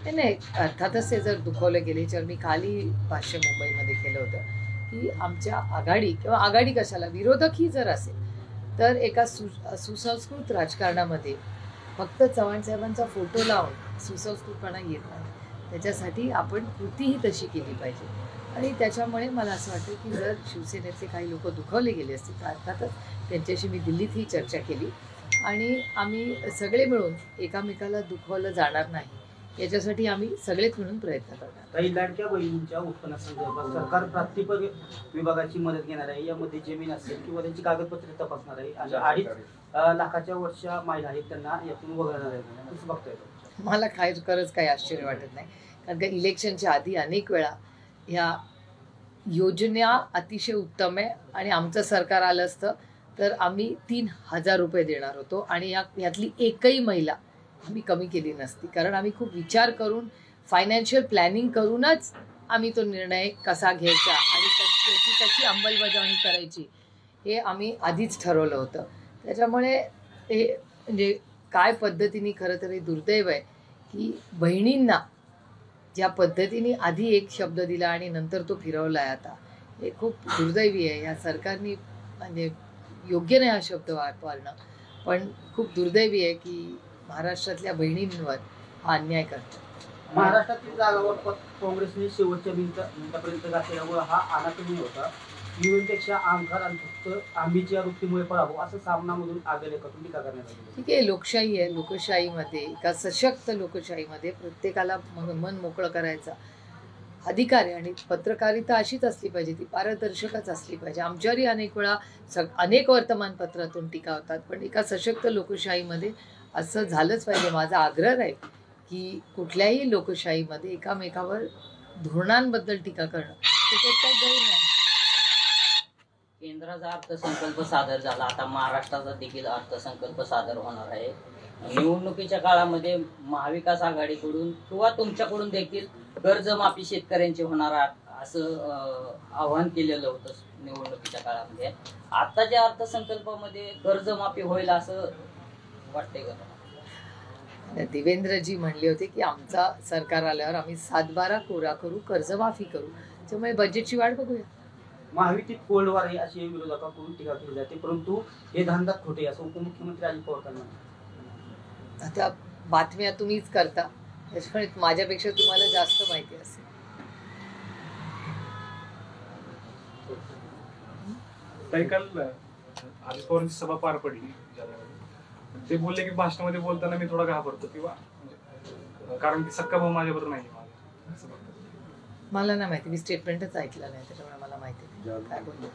नाही, अर्थातच ते जर दुखावलं गेले तर मी कालही भाष्य मुंबईमध्ये केलं होतं की आमच्या आघाडी किंवा आघाडी कशाला विरोधकही जर असेल तर एका सुसंस्कृत राजकारणामध्ये फक्त चव्हाण साहेबांचा फोटो लावून सुसंस्कृतपणा येत नाही. त्याच्यासाठी आपण कृतीही तशी केली पाहिजे. आणि त्याच्यामुळे मला असं वाटतं की जर शिवसेनेचे काही लोक दुखावले गेले असतील तर अर्थातच त्यांच्याशी मी दिल्लीतही चर्चा केली आणि आम्ही सगळे मिळून एकामेकाला दुखावलं जाणार नाही याच्यासाठी आम्ही सगळेच मिळून प्रयत्न करणार. काही लाडक्या बहिणींच्या उत्पन्नासंदर्भात सरकार प्राप्तिकर विभागाची मदत घेणार आहे. यामध्ये जमीन असेल किंवा त्यांची कागदपत्रे तपासणार आहे आणि 2.5 लाखाच्या वरच्या महिला आहेत त्यांना यातून वगळणार आहे. कसं बघताय? मला खरंच काही आश्चर्य वाटत नाही, कारण का इलेक्शनच्या आधी अनेक वेळा ह्या योजना अतिशय उत्तम आहे आणि आमचं सरकार आलं असतं तर आम्ही 3,000 रुपये देणार होतो आणि यातली एकही महिला आम्ही कमी केली नसती, कारण आम्ही खूप विचार करून फायनान्शियल प्लॅनिंग करूनच आम्ही तो निर्णय कसा घ्यायचा आणि त्याची कशी अंमलबजावणी करायची हे आम्ही आधीच ठरवलं होतं. त्याच्यामुळे हे म्हणजे काय पद्धतीने खरं तर हे दुर्दैव आहे की बहिणींना ज्या पद्धतीने आधी एक शब्द दिला आणि नंतर तो फिरवला आहे, आता हे खूप दुर्दैवी आहे. या सरकारने म्हणजे योग्य नाही हा शब्द वापरणं, पण खूप दुर्दैवी आहे की महाराष्ट्रातल्या बहिणींवर हा अन्याय करतो. महाराष्ट्रातील जागावर काँग्रेसने शेवटच्या मिनिटापर्यंत गाठलेला हा अनाकलनीय होता. युएनपेक्षा अहंकार आणि फक्त आंबीच्या वृत्तीमुळे पराभव असं सामनामधून आलेले का टीका करण्यात आली? ठीक आहे, लोकशाही आहे. लोकशाहीमध्ये एका सशक्त लोकशाहीमध्ये प्रत्येकाला मन मोकळं करायचा अधिकार आहे आणि पत्रकारिता अशीच असली पाहिजे, ती पारदर्शकच असली पाहिजे. आमच्यावरही अनेक वेळा अनेक वर्तमानपत्रातून टीका होतात, पण एका सशक्त लोकशाहीमध्ये असं झालंच पाहिजे. माझा आग्रह आहे की कुठल्याही लोकशाहीमध्ये एकामेकावर धोरणांबद्दल टीका करणं त्याच्यात काही गैर नाही. केंद्राचा अर्थसंकल्प सादर झाला, आता महाराष्ट्राचा देखील अर्थसंकल्प सादर होणार आहे. निवडणुकीच्या काळामध्ये महाविकास आघाडीकडून किंवा तुमच्याकडून देखील कर्जमाफी शेतकऱ्यांची होणार असं आवाहन केलेलं होतं निवडणुकीच्या काळामध्ये. आताच्या अर्थसंकल्पामध्ये कर्जमाफी होईल असं वाटतंय का? देवेंद्रजी म्हणले होते की आमचा सरकार आल्यावर आम्ही 7-12 कोरा करू, कर्जमाफी करू, त्यामुळे बजेटची वाट बघूया. महायुतीत कोल्डवार आहे अशी विरोधकांकडून टीका केली जाते, परंतु हे धांदात खोटे असं उपमुख्यमंत्री अजित पवार म्हणतात. आता बातम्या तुम्हीच करता, त्याच्यामुळे माझ्यापेक्षा तुम्हाला जास्त माहिती असेल. काल अजित पवारांची सभा पार पडली, ते बोलले की भाषणामध्ये बोलताना मी थोडा घाबरतो किंवा कारण की सक्का भाऊ माझ्याबरोबर नाही. मला नाही माहिती, मी स्टेटमेंटच ऐकलं नाही, त्याच्यामुळे मला माहिती नाही काय बोलतो.